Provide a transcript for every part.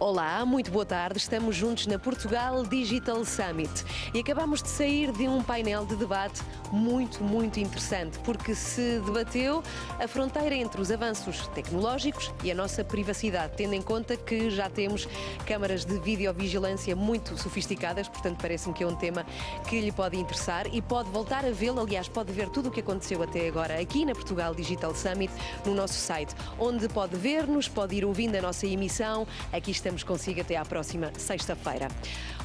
Olá, muito boa tarde. Estamos juntos na Portugal Digital Summit e acabamos de sair de um painel de debate muito interessante, porque se debateu a fronteira entre os avanços tecnológicos e a nossa privacidade, tendo em conta que já temos câmaras de videovigilância muito sofisticadas, portanto parece-me que é um tema que lhe pode interessar e pode voltar a vê-lo, aliás, pode ver tudo o que aconteceu até agora aqui na Portugal Digital Summit no nosso site, onde pode ver-nos, pode ir ouvindo a nossa emissão. Aqui estamos consigo até à próxima sexta-feira.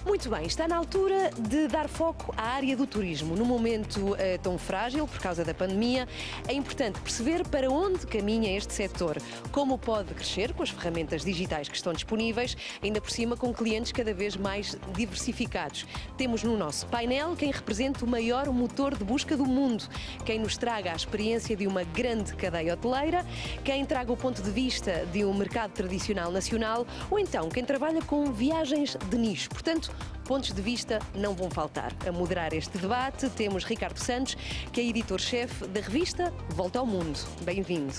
Muito bem, está na altura de dar foco à área do turismo. Num momento tão frágil por causa da pandemia, é importante perceber para onde caminha este setor, como pode crescer com as ferramentas digitais que estão disponíveis, ainda por cima com clientes cada vez mais diversificados. Temos no nosso painel quem representa o maior motor de busca do mundo, quem nos traga a experiência de uma grande cadeia hoteleira, quem traga o ponto de vista de um mercado tradicional nacional ou então quem trabalha com viagens de nicho. Portanto, pontos de vista não vão faltar. A moderar este debate temos Ricardo Santos, que é editor-chefe da revista Volta ao Mundo. Bem-vindo.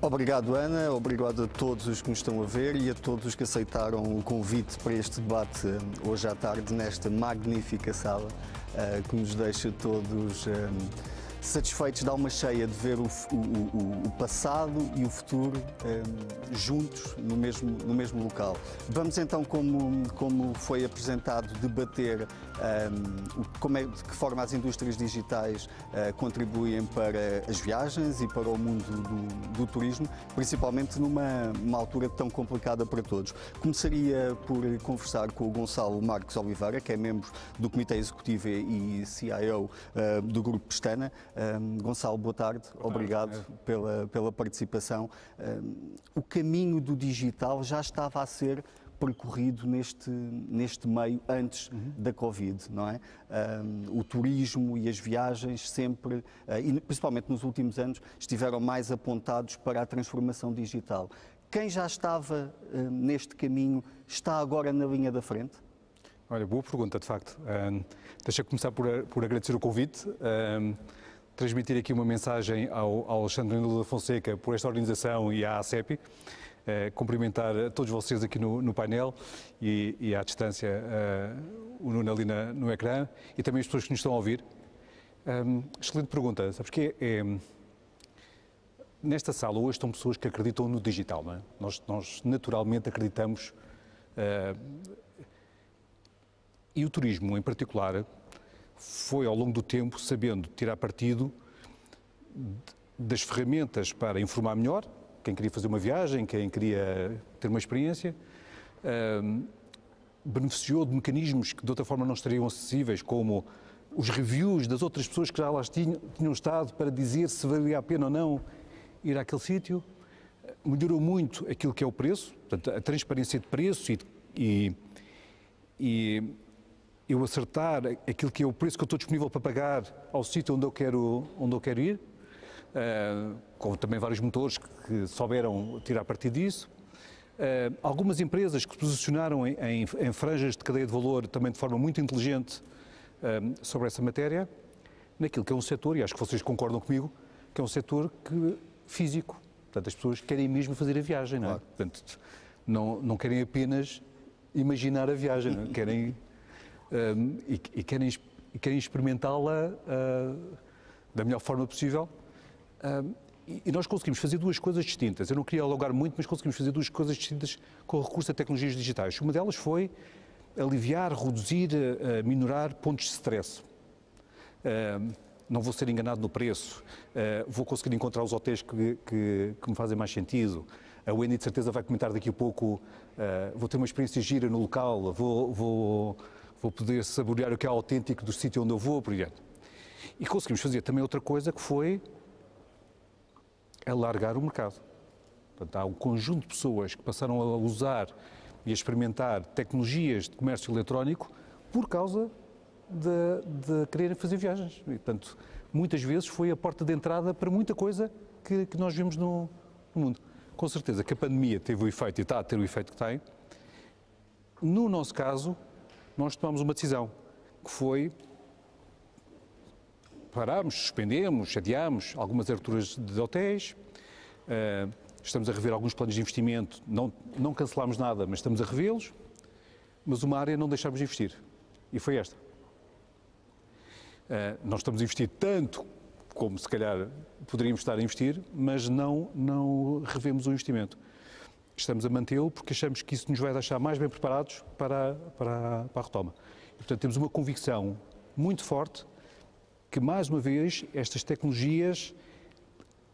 Obrigado, Ana. Obrigado a todos os que nos estão a ver e a todos os que aceitaram o convite para este debate hoje à tarde nesta magnífica sala que nos deixa todos satisfeitos de alma cheia de ver o passado e o futuro juntos no mesmo local. Vamos então, como foi apresentado, debater de que forma as indústrias digitais contribuem para as viagens e para o mundo do turismo, principalmente numa altura tão complicada para todos. Começaria por conversar com o Gonçalo Marques Oliveira, que é membro do Comitê Executivo e CIO do Grupo Pestana. Gonçalo, boa tarde. Obrigado pela participação. O caminho do digital já estava a ser percorrido neste meio antes da Covid, não é? O turismo e as viagens sempre, e principalmente nos últimos anos, estiveram mais apontados para a transformação digital. Quem já estava neste caminho está agora na linha da frente? Olha, boa pergunta, de facto. Deixa-me começar por agradecer o convite, transmitir aqui uma mensagem ao Alexandre Nuno da Fonseca por esta organização e à ACEPI, cumprimentar a todos vocês aqui no painel e à distância o Nuno ali no ecrã e também as pessoas que nos estão a ouvir. Excelente pergunta, sabes que nesta sala hoje estão pessoas que acreditam no digital, não é? Nós naturalmente acreditamos e o turismo em particular foi ao longo do tempo sabendo tirar partido das ferramentas para informar melhor quem queria fazer uma viagem, quem queria ter uma experiência, beneficiou de mecanismos que de outra forma não estariam acessíveis, como os reviews das outras pessoas que já lá tinham estado para dizer se valia a pena ou não ir àquele sítio. Melhorou muito aquilo que é o preço, portanto, a transparência de preço e eu acertar aquilo que é o preço que eu estou disponível para pagar ao sítio onde eu quero ir, com também vários motores que souberam tirar partido disso. Algumas empresas que se posicionaram em franjas de cadeia de valor também de forma muito inteligente sobre essa matéria, naquilo que é um setor, e acho que vocês concordam comigo, que é um setor físico. Portanto, as pessoas querem mesmo fazer a viagem, não é? Claro. Portanto, não querem apenas imaginar a viagem, não é? Querem querem experimentá-la da melhor forma possível. E nós conseguimos fazer duas coisas distintas. Eu não queria alongar muito, mas conseguimos fazer duas coisas distintas com o recurso a tecnologias digitais. Uma delas foi aliviar, reduzir, minorar pontos de stress. Não vou ser enganado no preço, vou conseguir encontrar os hotéis que me fazem mais sentido. A Wendy de certeza vai comentar daqui a pouco, vou ter uma experiência gira no local, vou poder saborear o que é autêntico do sítio onde eu vou, por exemplo. E conseguimos fazer também outra coisa que foi alargar o mercado. Portanto, há um conjunto de pessoas que passaram a usar e a experimentar tecnologias de comércio eletrónico por causa de quererem fazer viagens. E, portanto, muitas vezes foi a porta de entrada para muita coisa que nós vemos no mundo. Com certeza que a pandemia teve o efeito e está a ter o efeito que tem. No nosso caso, nós tomamos uma decisão, que foi parámos, suspendemos, adiámos algumas aberturas de hotéis, estamos a rever alguns planos de investimento, não cancelámos nada, mas estamos a revê-los, mas uma área não deixámos de investir, e foi esta. Não estamos a investir tanto como se calhar poderíamos estar a investir, mas não revemos o investimento. Estamos a mantê-lo porque achamos que isso nos vai deixar mais bem preparados para a retoma. E, portanto, temos uma convicção muito forte que, mais uma vez, estas tecnologias,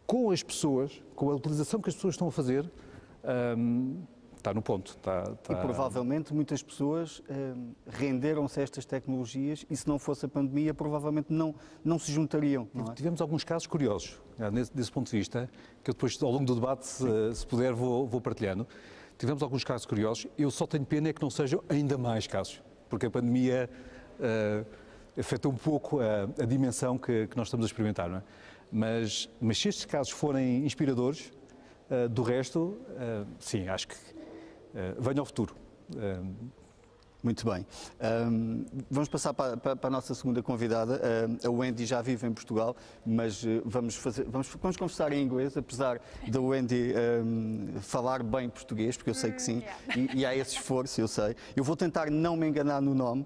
com as pessoas, com a utilização que as pessoas estão a fazer, está no ponto. E provavelmente muitas pessoas renderam-se a estas tecnologias e se não fosse a pandemia provavelmente não se juntariam. Não é? Tivemos alguns casos curiosos, desse ponto de vista, que eu depois ao longo do debate, se puder, vou partilhando. Tivemos alguns casos curiosos, eu só tenho pena é que não sejam ainda mais casos, porque a pandemia afeta um pouco a dimensão que nós estamos a experimentar. Não é? Mas se estes casos forem inspiradores, do resto, sim, acho que venha ao futuro. Muito bem. Vamos passar para a nossa segunda convidada. A Wendy já vive em Portugal, mas vamos conversar em inglês, apesar da Wendy falar bem português, porque eu sei que sim, e há esse esforço, eu sei. Eu vou tentar não me enganar no nome,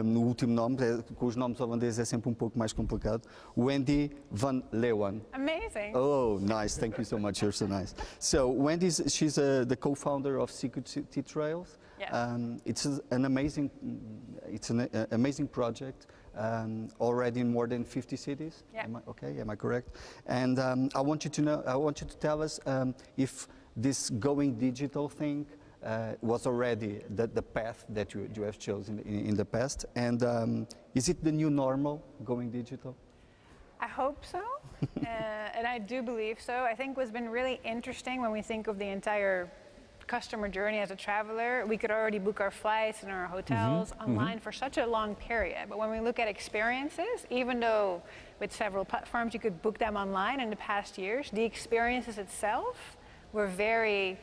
no último nome, com os nomes holandeses é sempre um pouco mais complicado. Wendy van Leeuwen. Amazing. Oh, nice. Thank you so much. You're so nice. So Wendy, she's the co-founder of Secret City Trails. Yeah. It's an amazing project, already in more than 50 cities. Yeah. Am I correct? And I want you to tell us if this going digital thing was already the path that you have chosen in the past, and is it the new normal, going digital? I hope so, and I do believe so. I think what's been really interesting when we think of the entire customer journey as a traveler, we could already book our flights and our hotels online for such a long period. But when we look at experiences, even though with several platforms you could book them online in the past years, the experiences itself were very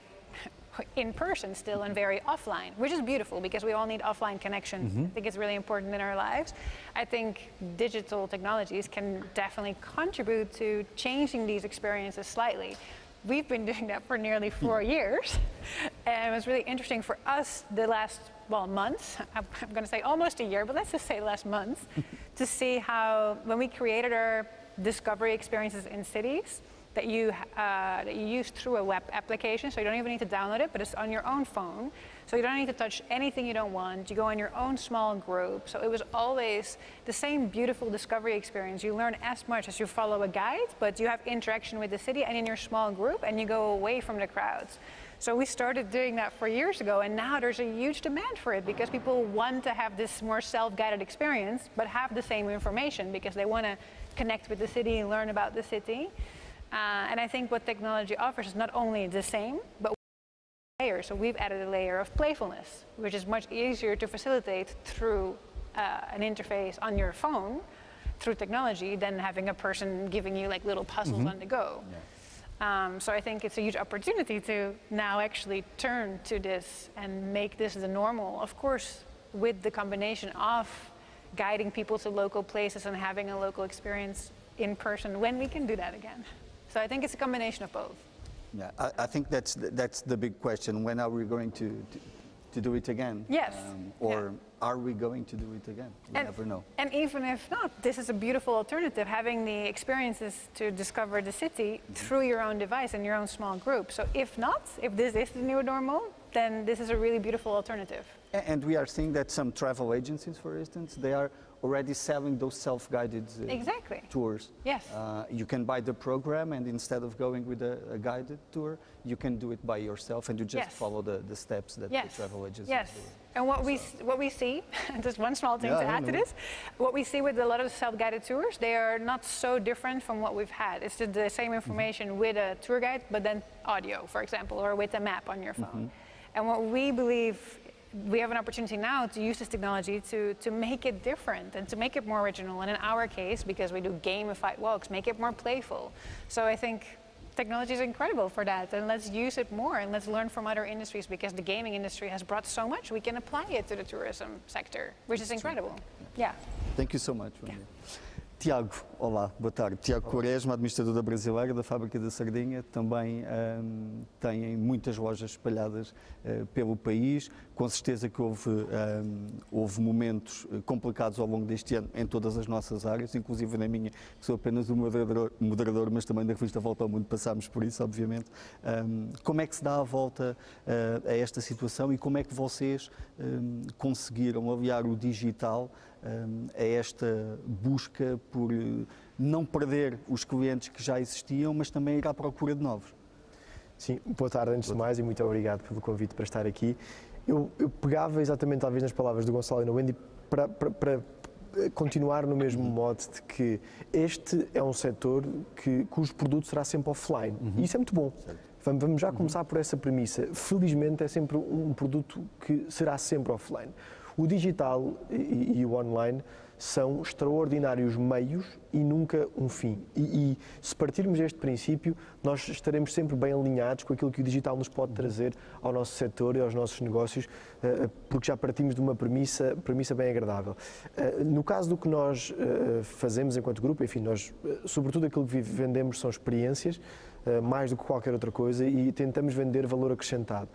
in person still and very offline, which is beautiful because we all need offline connection. I think it's really important in our lives. I think digital technologies can definitely contribute to changing these experiences slightly. We've been doing that for nearly 4 years, and it was really interesting for us the last, months, I'm going to say almost a year, but let's just say last month, to see how when we created our discovery experiences in cities that you use through a web application, so you don't even need to download it, but it's on your own phone. So you don't need to touch anything you don't want. You go in your own small group. So it was always the same beautiful discovery experience. You learn as much as you follow a guide, but you have interaction with the city and in your small group, and you go away from the crowds. So we started doing that 4 years ago, and now there's a huge demand for it because people want to have this more self-guided experience, but have the same information because they want to connect with the city and learn about the city. And I think what technology offers is not only the same, but layer. So we've added a layer of playfulness, which is much easier to facilitate through an interface on your phone, through technology, than having a person giving you like little puzzles on the go. Yeah. So I think it's a huge opportunity to now actually turn to this and make this the normal. Of course, with the combination of guiding people to local places and having a local experience in person when we can do that again. So I think it's a combination of both. Yeah, I think that's the big question. When are we going to do it again? Yes. Or are we going to do it again? We never know. And even if not, this is a beautiful alternative, having the experiences to discover the city through your own device in your own small group. So if not, if this is the new normal, then this is a really beautiful alternative. And we are seeing that some travel agencies, for instance, they are already selling those self-guided tours. Yes. You can buy the program, and instead of going with a guided tour, you can do it by yourself, and you just follow the steps that the travel agencies do. And what we see, and just one small thing to add to this, what we see with a lot of self-guided tours, they are not so different from what we've had. It's the same information with a tour guide, but then audio, for example, or with a map on your phone. And what we believe, we have an opportunity now to use this technology to make it different and to make it more original. And in our case, because we do gamified walks, make it more playful. So I think technology is incredible for that, and let's use it more and let's learn from other industries, because the gaming industry has brought so much, we can apply it to the tourism sector, which is incredible. Yeah. Thank you so much, Wendy. Tiago, olá, boa tarde. Tiago Quaresma, administrador da Brasileira, da Fábrica da Sardinha, também têm muitas lojas espalhadas pelo país. Com certeza que houve momentos complicados ao longo deste ano em todas as nossas áreas, inclusive na minha, que sou apenas um moderador, mas também da revista Volta ao Mundo passámos por isso, obviamente. Como é que se dá a volta a esta situação e como é que vocês conseguiram aliar o digital a esta busca por não perder os clientes que já existiam, mas também ir à procura de novos? Sim, boa tarde antes de mais e muito obrigado pelo convite para estar aqui. Eu pegava exatamente talvez nas palavras do Gonçalo e do Wendy para continuar no mesmo modo de que este é um setor cujo produto será sempre offline e isso é muito bom. Certo. Vamos já começar por essa premissa. Felizmente é sempre um produto que será sempre offline. O digital e o online são extraordinários meios e nunca um fim. E se partirmos deste princípio, nós estaremos sempre bem alinhados com aquilo que o digital nos pode trazer ao nosso setor e aos nossos negócios, porque já partimos de uma premissa bem agradável. No caso do que nós fazemos enquanto grupo, enfim, nós, sobretudo aquilo que vendemos são experiências, mais do que qualquer outra coisa, e tentamos vender valor acrescentado.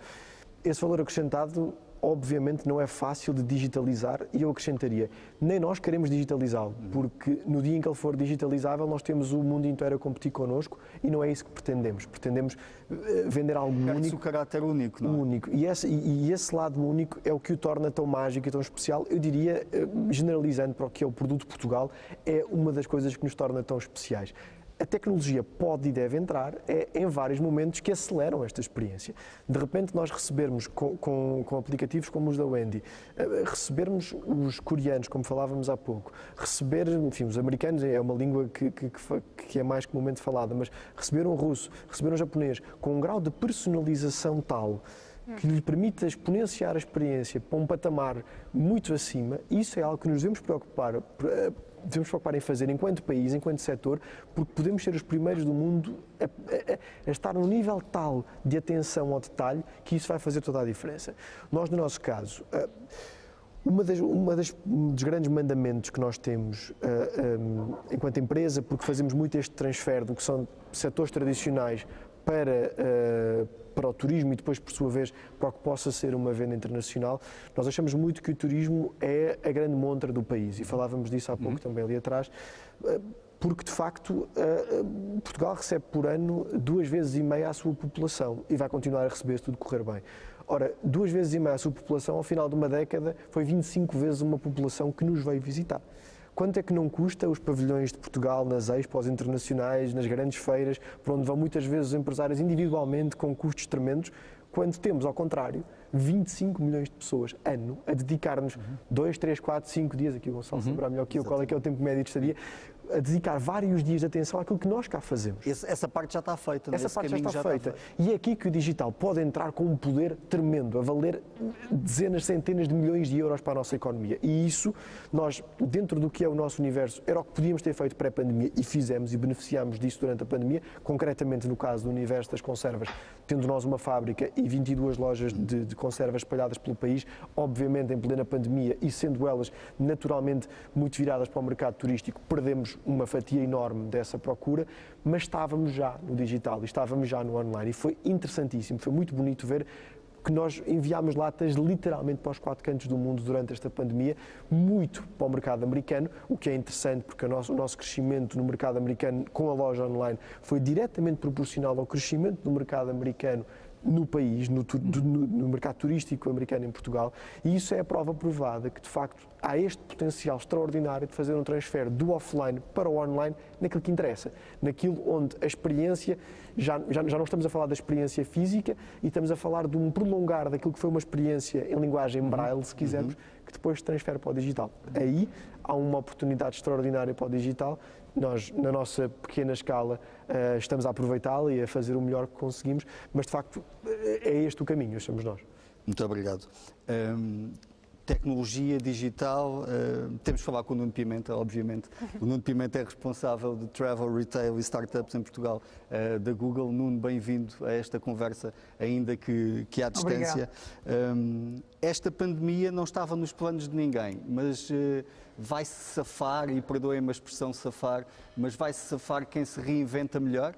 Esse valor acrescentado obviamente não é fácil de digitalizar e eu acrescentaria, nem nós queremos digitalizá-lo, porque no dia em que ele for digitalizável nós temos o mundo inteiro a competir connosco e não é isso que pretendemos. Pretendemos vender algo único. O caráter único, não é? Único. E esse lado único é o que o torna tão mágico e tão especial. Eu diria, generalizando para o que é o produto Portugal, é uma das coisas que nos torna tão especiais. A tecnologia pode e deve entrar em vários momentos que aceleram esta experiência. De repente nós recebermos com aplicativos como os da Wendy, recebermos os coreanos, como falávamos há pouco, receber, enfim, os americanos é uma língua que é mais comumente falada, mas receber um russo, receber um japonês, com um grau de personalização tal que lhe permita exponenciar a experiência para um patamar muito acima, isso é algo que nos devemos preocupar em fazer enquanto país, enquanto setor, porque podemos ser os primeiros do mundo a estar num nível tal de atenção ao detalhe que isso vai fazer toda a diferença. Nós, no nosso caso, um dos grandes mandamentos que nós temos enquanto empresa, porque fazemos muito este transfer do que são setores tradicionais para o turismo e depois, por sua vez, para o que possa ser uma venda internacional, nós achamos muito que o turismo é a grande montra do país e falávamos disso há pouco também ali atrás, porque de facto Portugal recebe por ano 2,5 vezes a sua população e vai continuar a receber se tudo correr bem. Ora, 2,5 vezes a sua população ao final de uma década foi 25 vezes uma população que nos veio visitar. Quanto é que não custa os pavilhões de Portugal nas expos internacionais, nas grandes feiras, para onde vão muitas vezes os empresários individualmente com custos tremendos, quando temos, ao contrário, 25 milhões de pessoas ano a dedicar-nos 2, 3, 4, 5 dias, aqui o Gonçalo saberá melhor que eu qual é que é o tempo médio de estadia, a dedicar vários dias de atenção àquilo que nós cá fazemos. Essa parte já está feita, não é? Essa parte já está feita. E é aqui que o digital pode entrar com um poder tremendo, a valer dezenas, centenas de milhões de euros para a nossa economia. E isso, nós, dentro do que é o nosso universo, era o que podíamos ter feito pré-pandemia e fizemos e beneficiámos disso durante a pandemia, concretamente no caso do universo das conservas, tendo nós uma fábrica e 22 lojas de conservas espalhadas pelo país, obviamente em plena pandemia e sendo elas naturalmente muito viradas para o mercado turístico, perdemos uma fatia enorme dessa procura, mas estávamos já no digital, estávamos já no online e foi interessantíssimo, foi muito bonito ver que nós enviámos latas literalmente para os 4 cantos do mundo durante esta pandemia, muito para o mercado americano, o que é interessante porque o nosso crescimento no mercado americano com a loja online foi diretamente proporcional ao crescimento do mercado americano no país, no mercado turístico americano em Portugal, e isso é a prova provada que, de facto, há este potencial extraordinário de fazer um transfer do offline para o online naquilo que interessa, naquilo onde a experiência, já não estamos a falar da experiência física e estamos a falar de um prolongar daquilo que foi uma experiência em linguagem braille, se quisermos, que depois se transfere para o digital. Aí há uma oportunidade extraordinária para o digital. Nós, na nossa pequena escala, estamos a aproveitá-la e a fazer o melhor que conseguimos, mas de facto é este o caminho, achamos nós. Muito obrigado. tecnologia digital, temos de falar com o Nuno Pimenta, obviamente. O Nuno Pimenta é responsável de Travel, Retail e Startups em Portugal da Google. Nuno, bem-vindo a esta conversa, ainda que à distância. Esta pandemia não estava nos planos de ninguém, mas vai-se safar, e perdoem-me a expressão safar, mas vai-se safar quem se reinventa melhor?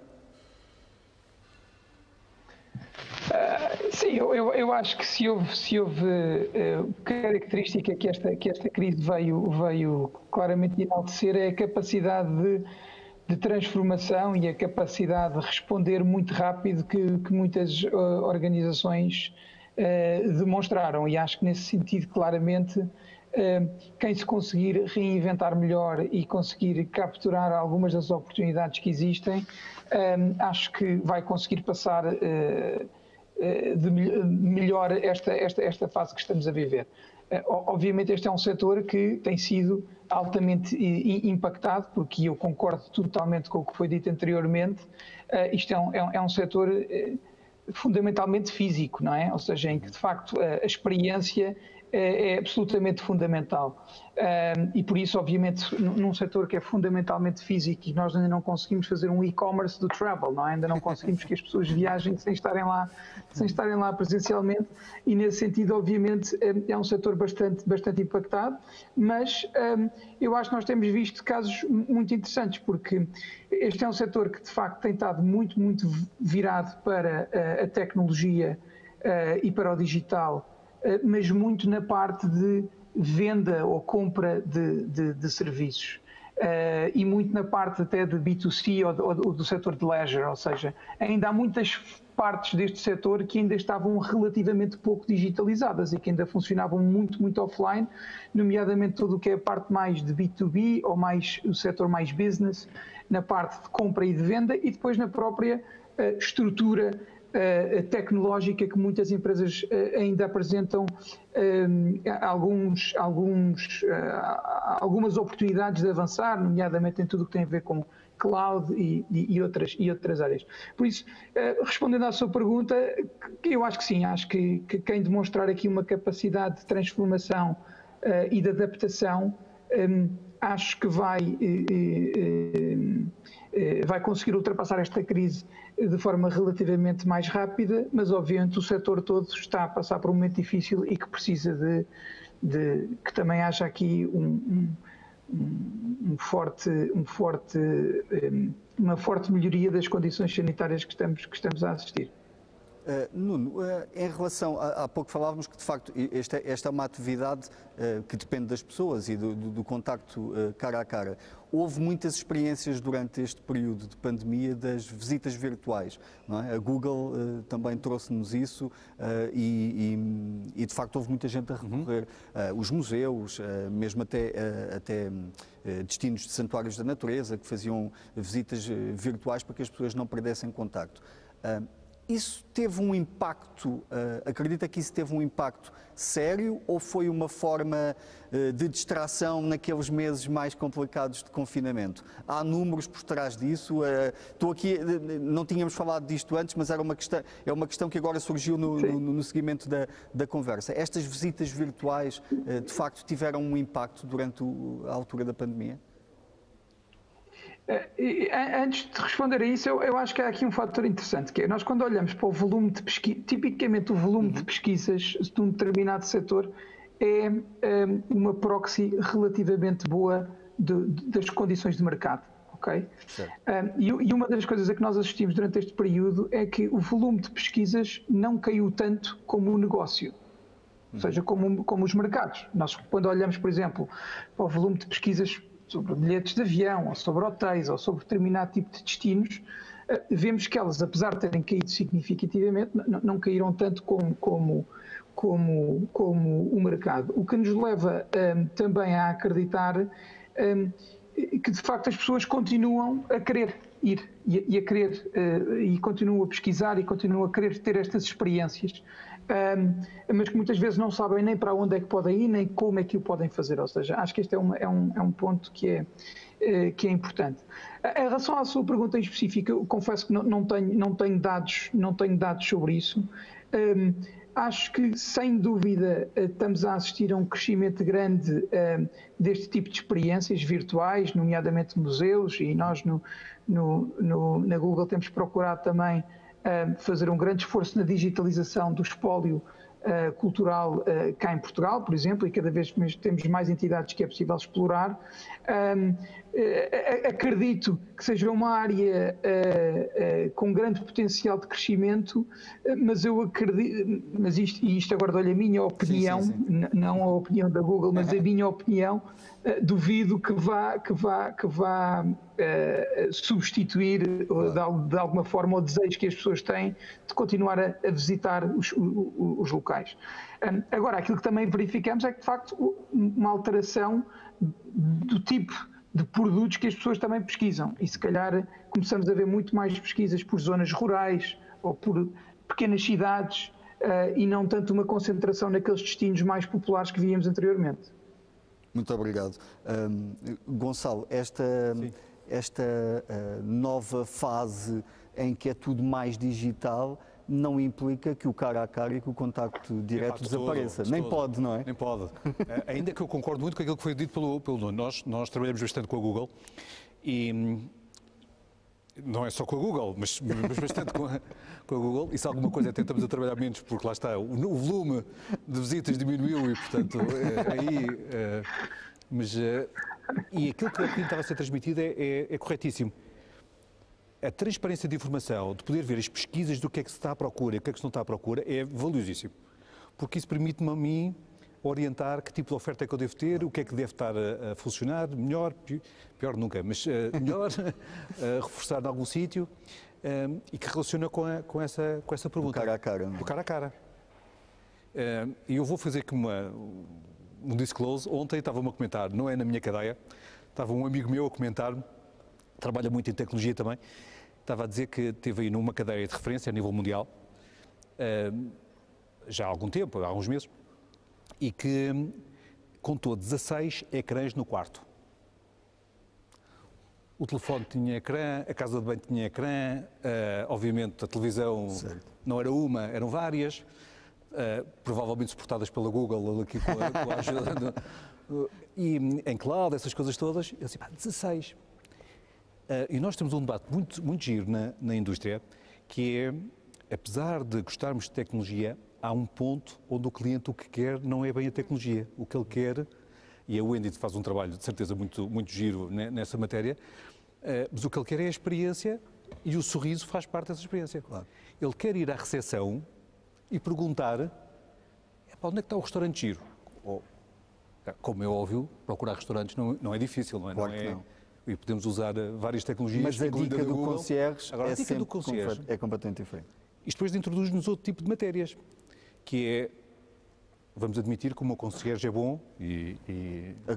Sim, eu acho que se houve característica que esta crise veio claramente enaltecer é a capacidade de transformação e a capacidade de responder muito rápido que muitas organizações demonstraram, e acho que nesse sentido claramente quem se conseguir reinventar melhor e conseguir capturar algumas das oportunidades que existem, acho que vai conseguir passar de melhor esta fase que estamos a viver. Obviamente este é um setor que tem sido altamente impactado, porque eu concordo totalmente com o que foi dito anteriormente. Isto é um setor fundamentalmente físico, não é? Ou seja, em que de facto a experiência é absolutamente fundamental. E por isso, obviamente, num setor que é fundamentalmente físico e nós ainda não conseguimos fazer um e-commerce do travel, não é? Ainda não conseguimos que as pessoas viajem sem estarem lá presencialmente, e nesse sentido, obviamente, é um setor bastante impactado, mas eu acho que nós temos visto casos muito interessantes, porque este é um setor que de facto tem estado muito virado para a tecnologia e para o digital, mas muito na parte de venda ou compra de serviços, e muito na parte até de B2C ou do setor de leisure, ou seja, ainda há muitas partes deste setor que ainda estavam relativamente pouco digitalizadas e que ainda funcionavam muito offline, nomeadamente tudo o que é a parte mais de B2B ou mais o setor mais business, na parte de compra e de venda, e depois na própria estrutura tecnológica que muitas empresas ainda apresentam algumas oportunidades de avançar, nomeadamente em tudo o que tem a ver com cloud e outras áreas. Por isso, respondendo à sua pergunta, eu acho que sim, acho que quem demonstrar aqui uma capacidade de transformação e de adaptação, acho que vai conseguir ultrapassar esta crise de forma relativamente mais rápida, mas obviamente o setor todo está a passar por um momento difícil e que precisa de que também haja aqui uma forte melhoria das condições sanitárias que estamos a assistir. Nuno, em relação, há pouco falávamos que de facto esta é uma atividade que depende das pessoas e do contacto cara a cara. Houve muitas experiências durante este período de pandemia das visitas virtuais, não é? A Google também trouxe-nos isso e de facto houve muita gente a recorrer. Os museus, mesmo até destinos de santuários da natureza, que faziam visitas virtuais para que as pessoas não perdessem contacto. Isso teve um impacto, acredita que isso teve um impacto sério ou foi uma forma de distração naqueles meses mais complicados de confinamento? Há números por trás disso? Estou aqui, não tínhamos falado disto antes, mas é uma questão que agora surgiu no seguimento da conversa. Estas visitas virtuais, de facto, tiveram um impacto durante a altura da pandemia? Antes de responder a isso, eu acho que há aqui um fator interessante, que é, nós quando olhamos para o volume de pesquisa, tipicamente o volume de pesquisas de um determinado setor é uma proxy relativamente boa das condições de mercado, ok? E uma das coisas a que nós assistimos durante este período é que o volume de pesquisas não caiu tanto como o negócio. Ou seja, como os mercados. Nós, quando olhamos, por exemplo, para o volume de pesquisas sobre bilhetes de avião, ou sobre hotéis, ou sobre determinado tipo de destinos, vemos que elas, apesar de terem caído significativamente, não caíram tanto como o mercado. O que nos leva também a acreditar que, de facto, as pessoas continuam a querer ir e a querer, e continuam a pesquisar e continuam a querer ter estas experiências, mas que muitas vezes não sabem nem para onde é que podem ir, nem como é que o podem fazer. Ou seja, acho que este é um ponto que é importante. Em relação à sua pergunta em específico, eu confesso que não tenho dados sobre isso. Acho que, sem dúvida, estamos a assistir a um crescimento grande deste tipo de experiências virtuais, nomeadamente museus, e nós na Google temos procurado também fazer um grande esforço na digitalização do espólio cultural cá em Portugal, por exemplo, e cada vez temos mais entidades que é possível explorar. Acredito que seja uma área com grande potencial de crescimento, mas eu acredito, mas isto agora dou-lhe a minha opinião, sim. Não a opinião da Google, mas a minha opinião, duvido que vá substituir de alguma forma o desejo que as pessoas têm de continuar a visitar os locais. Agora, aquilo que também verificamos é que, de facto, uma alteração do tipo de produtos que as pessoas também pesquisam, e se calhar começamos a ver muito mais pesquisas por zonas rurais ou por pequenas cidades e não tanto uma concentração naqueles destinos mais populares que víamos anteriormente. Muito obrigado. Gonçalo, esta nova fase em que é tudo mais digital não implica que o cara a cara e que o contacto direto desapareça. Nem pode, não é? Nem pode. Ainda que eu concordo muito com aquilo que foi dito pelo Nuno. Nós trabalhamos bastante com a Google e não é só com a Google, mas bastante com a Google. E se alguma coisa tentamos a trabalhar menos, porque lá está, o volume de visitas diminuiu e, portanto, e aquilo que estava a ser transmitido é corretíssimo. A transparência de informação, de poder ver as pesquisas do que é que se está à procura e o que é que se não está à procura, é valiosíssimo. Porque isso permite-me a mim orientar que tipo de oferta é que eu devo ter, o que é que deve estar a funcionar, melhor, pior nunca, mas melhor, reforçar em algum sítio e que relaciona com essa pergunta. Do cara a cara. Do cara a cara. E eu vou fazer aqui um disclose. Ontem estava-me a comentar, não é na minha cadeia, estava um amigo meu a comentar-me, trabalha muito em tecnologia também, estava a dizer que esteve aí numa cadeia de referência a nível mundial, já há algum tempo, há uns meses, e que contou 16 ecrãs no quarto. O telefone tinha ecrã, a casa de banho tinha ecrã, obviamente a televisão não era uma, eram várias, provavelmente suportadas pela Google, aqui com a ajuda, e em cloud, essas coisas todas. Eu disse, 16. E nós temos um debate muito giro na indústria, que é, apesar de gostarmos de tecnologia, há um ponto onde o cliente o que quer não é bem a tecnologia. O que ele quer, e a Wendy faz um trabalho de certeza muito giro nessa matéria, mas o que ele quer é a experiência e o sorriso faz parte dessa experiência. Claro. Ele quer ir à recepção e perguntar onde é que está o restaurante giro? Ou, como é óbvio, procurar restaurantes não é difícil, não é? Claro que não. E podemos usar várias tecnologias. Mas a dica do concierge agora, a dica do concierge é completamente diferente. Isto depois introduz-nos outro tipo de matérias, que é, vamos admitir que o meu concierge é bom e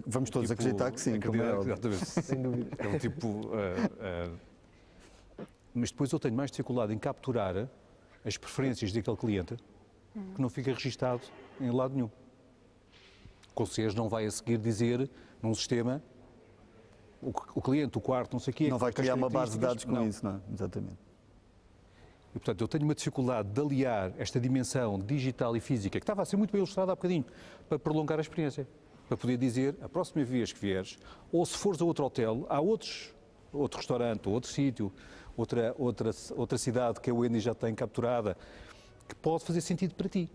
vamos todos acreditar que sim, como é óbvio. Exatamente. Sem dúvida. É um tipo... mas depois eu tenho mais dificuldade em capturar as preferências daquele cliente que não fica registado em lado nenhum. O concierge não vai a seguir dizer, num sistema, o cliente, o quarto, não sei o quê... Não vai criar uma base de dados com isso, não é? Exatamente. E, portanto, eu tenho uma dificuldade de aliar esta dimensão digital e física, que estava a ser muito bem ilustrada há bocadinho, para prolongar a experiência. Para poder dizer, a próxima vez que vieres, ou se fores a outro hotel, há outro restaurante, ou outro sítio, outra cidade que a Wendy já tem capturada, que pode fazer sentido para ti.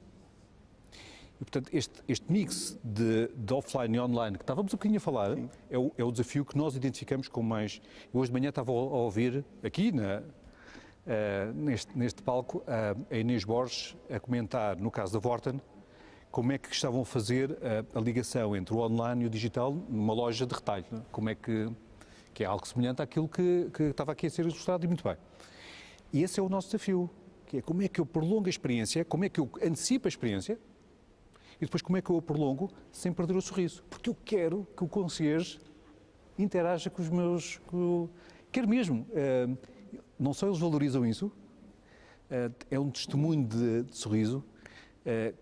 E, portanto, este mix de offline e online que estávamos um bocadinho a falar, é o desafio que nós identificamos como mais... Eu hoje de manhã estava a ouvir, aqui neste palco, a Inês Borges a comentar, no caso da Vorten, como é que estavam a fazer a ligação entre o online e o digital numa loja de retalho. Não é? Como é que é algo semelhante àquilo que estava aqui a ser ilustrado, e muito bem. E esse é o nosso desafio, que é como é que eu prolongo a experiência, como é que eu antecipo a experiência, e depois como é que eu a prolongo sem perder o sorriso. Porque eu quero que o concierge interaja com os meus... Quero mesmo. Não só eles valorizam isso, é um testemunho de sorriso,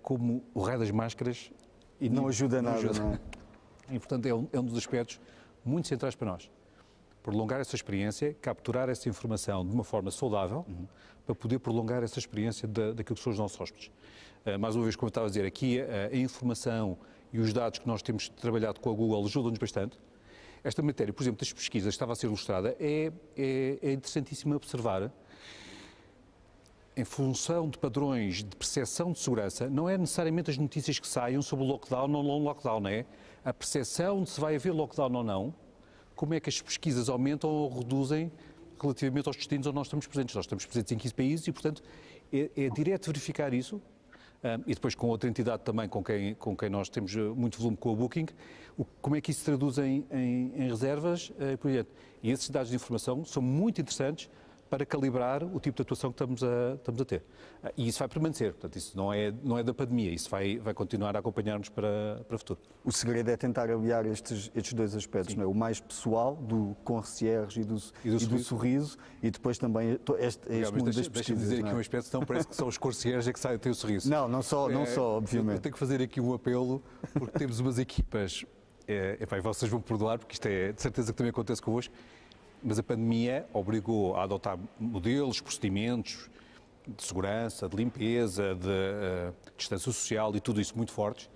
como o raio das máscaras... Não ajuda nada, não é? E, portanto, é um dos aspectos muito centrais para nós. prolongar essa experiência, capturar essa informação de uma forma saudável, para poder prolongar essa experiência daquilo que são os nossos hóspedes. Mais uma vez, como eu estava a dizer, aqui a informação e os dados que nós temos trabalhado com a Google ajudam-nos bastante. Esta matéria, por exemplo, das pesquisas que estava a ser ilustrada, é interessantíssimo observar. Em função de padrões de percepção de segurança, não é necessariamente as notícias que saiam sobre o lockdown ou não lockdown, é a percepção de se vai haver lockdown ou não, como é que as pesquisas aumentam ou reduzem relativamente aos destinos onde nós estamos presentes. Nós estamos presentes em 15 países e, portanto, é direto verificar isso. E depois com outra entidade também com quem nós temos muito volume, com a Booking, como é que isso se traduz em reservas e esses dados de informação são muito interessantes para calibrar o tipo de atuação que estamos a ter. E isso vai permanecer, portanto, isso não é da pandemia, isso vai continuar a acompanhar-nos para o futuro. O segredo é tentar aliar estes dois aspectos, não é? O mais pessoal, do concierge e do sorriso, e depois também este mundo das pesquisas. Deixa-me dizer aqui um aspecto, senão parece que são os concierges que têm o sorriso. Não só, obviamente. Eu tenho que fazer aqui um apelo, porque temos umas equipas, e vocês vão perdoar, porque isto é de certeza que também acontece convosco, mas a pandemia obrigou a adotar modelos, procedimentos de segurança, de limpeza, de distância social e tudo isso muito fortes.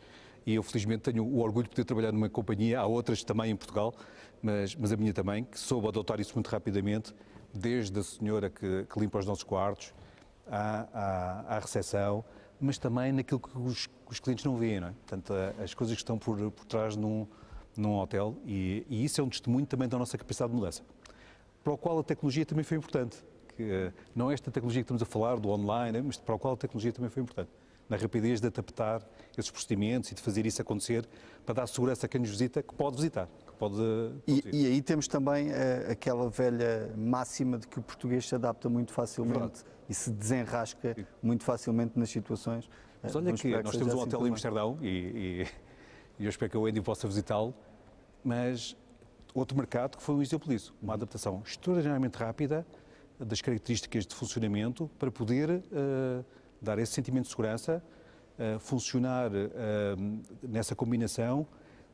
E eu, felizmente, tenho o orgulho de poder trabalhar numa companhia, há outras também em Portugal, mas a minha também, que soube adotar isso muito rapidamente, desde a senhora que limpa os nossos quartos, à recepção, mas também naquilo que os clientes não veem, não é? Portanto, as coisas que estão por trás num hotel, e isso é um testemunho também da nossa capacidade de mudança, para o qual a tecnologia também foi importante. Que não é esta tecnologia que estamos a falar, do online, mas para o qual a tecnologia também foi importante. Na rapidez de adaptar esses procedimentos e de fazer isso acontecer para dar segurança a quem nos visita, que pode visitar. Que pode e aí temos também aquela velha máxima de que o português se adapta muito facilmente e se desenrasca muito facilmente nas situações. Mas olha que nós temos um hotel em Amsterdão e eu espero que o Andy possa visitá-lo, mas outro mercado que foi um exemplo disso, uma adaptação extraordinariamente rápida das características de funcionamento para poder dar esse sentimento de segurança, funcionar nessa combinação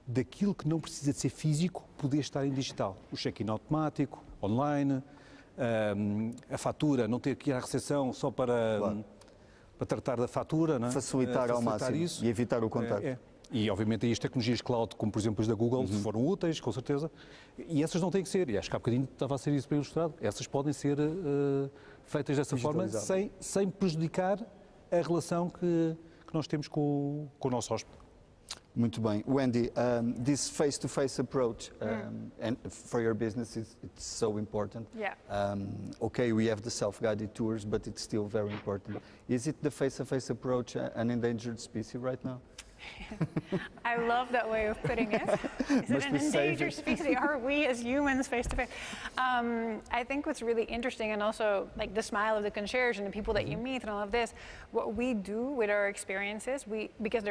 daquilo que não precisa de ser físico, poder estar em digital. O check-in automático, online, a fatura, não ter que ir à recepção só para tratar da fatura. Não é? Facilitar ao máximo isso, e evitar o contacto. E, obviamente, aí as tecnologias cloud, como por exemplo as da Google, foram úteis, com certeza, e essas não têm que ser, e acho que há bocadinho estava a ser isso bem ilustrado, essas podem ser feitas dessa forma, sem prejudicar a relação que nós temos com o nosso hóspede. Muito bem. Wendy, this face-to-face approach and for your business, it's so important. Yeah. Okay, we have the self-guided tours, but it's still very important. Is it the face-to-face approach an endangered species right now? I love that way of putting it. Is it an endangered species? Are we as humans face to face? I think what's really interesting, and also like the smile of the concierge and the people that you meet and all of this, what we do with our experiences, because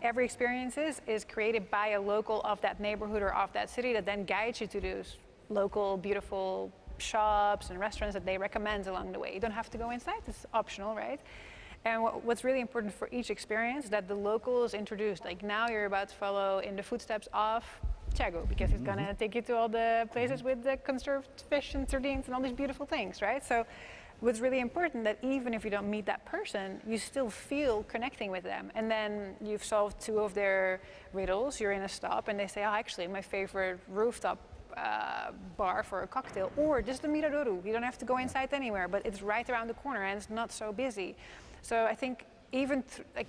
every experience is created by a local of that neighborhood or of that city that then guides you to those local beautiful shops and restaurants that they recommend along the way. You don't have to go inside, it's optional, right? And what's really important for each experience that the locals introduced, like now you're about to follow in the footsteps of Thiago, because he's gonna take you to all the places with the conserved fish and sardines and all these beautiful things, right? So what's really important that even if you don't meet that person, you still feel connecting with them. And then you've solved 2 of their riddles, you're in a stop and they say, oh, actually my favorite rooftop bar for a cocktail, or just the Miradouro. You don't have to go inside anywhere, but it's right around the corner and it's not so busy. So I think even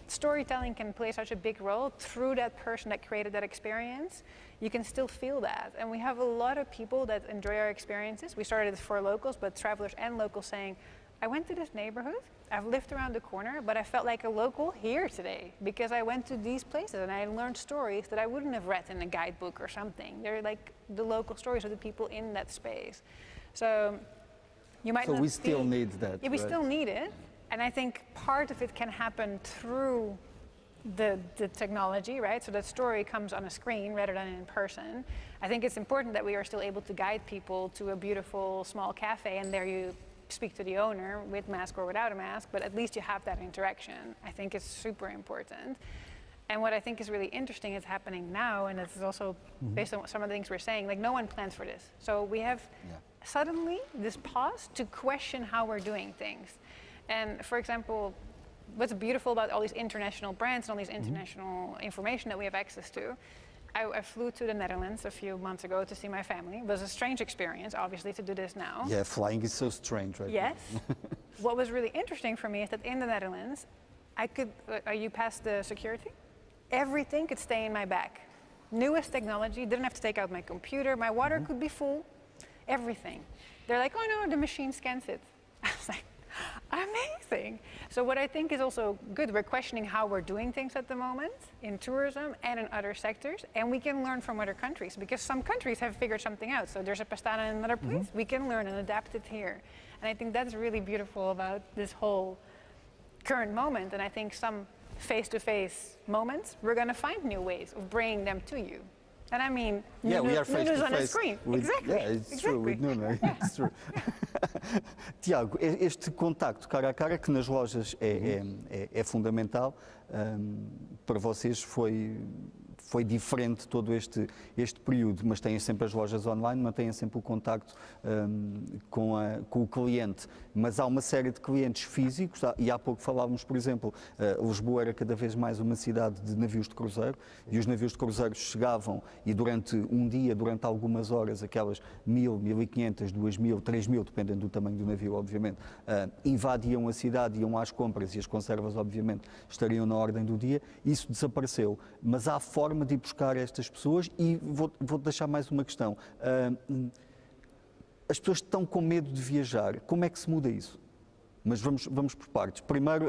storytelling can play such a big role through that person that created that experience. You can still feel that. And we have a lot of people that enjoy our experiences. We started for locals, but travelers and locals saying, I went to this neighborhood, I've lived around the corner, but I felt like a local here today because I went to these places and I learned stories that I wouldn't have read in a guidebook or something. They're like the local stories of the people in that space. So you might not we still need that. Yeah, we still need it. And I think part of it can happen through the technology, right? So that story comes on a screen rather than in person. I think it's important that we are still able to guide people to a beautiful small cafe, and there you speak to the owner with mask or without a mask, but at least you have that interaction. I think it's super important. And what I think is really interesting is happening now, and this is also based on what some of the things we're saying, like no one plans for this. So we have suddenly this pause to question how we're doing things. And for example, what's beautiful about all these international brands and all these international information that we have access to, I flew to the Netherlands a few months ago to see my family. It was a strange experience, obviously, to do this now. Yeah, flying is so strange, right? Yes. What was really interesting for me is that in the Netherlands, I could, you passed the security? Everything could stay in my bag. Newest technology, didn't have to take out my computer, my water could be full, everything. They're like, oh no, the machine scans it. I was like, amazing. So what I think is also good, we're questioning how we're doing things at the moment in tourism and in other sectors, and we can learn from other countries because some countries have figured something out. So there's a Pastana in another place, we can learn and adapt it here. And I think that's really beautiful about this whole current moment, and I think some face-to-face moments, we're going to find new ways of bringing them to you. And I mean, we are Nuno's on a face-to-face screen. with, Exactly. Yeah, it's true, with Nuno. It's true. Tiago, este contacto cara a cara que nas lojas é fundamental, para vocês foi diferente todo este período, mas têm sempre as lojas online, mantêm sempre o contacto com o cliente. Mas há uma série de clientes físicos, e há pouco falávamos, por exemplo, Lisboa era cada vez mais uma cidade de navios de cruzeiro, e os navios de cruzeiro chegavam e durante um dia, durante algumas horas, aquelas 1.000, 1.500, 2.000, 3.000, dependendo do tamanho do navio, obviamente, invadiam a cidade, iam às compras e as conservas, obviamente, estariam na ordem do dia. Isso desapareceu, mas há forma de ir buscar estas pessoas e vou deixar mais uma questão. As pessoas estão com medo de viajar, como é que se muda isso? Mas vamos por partes. Primeiro,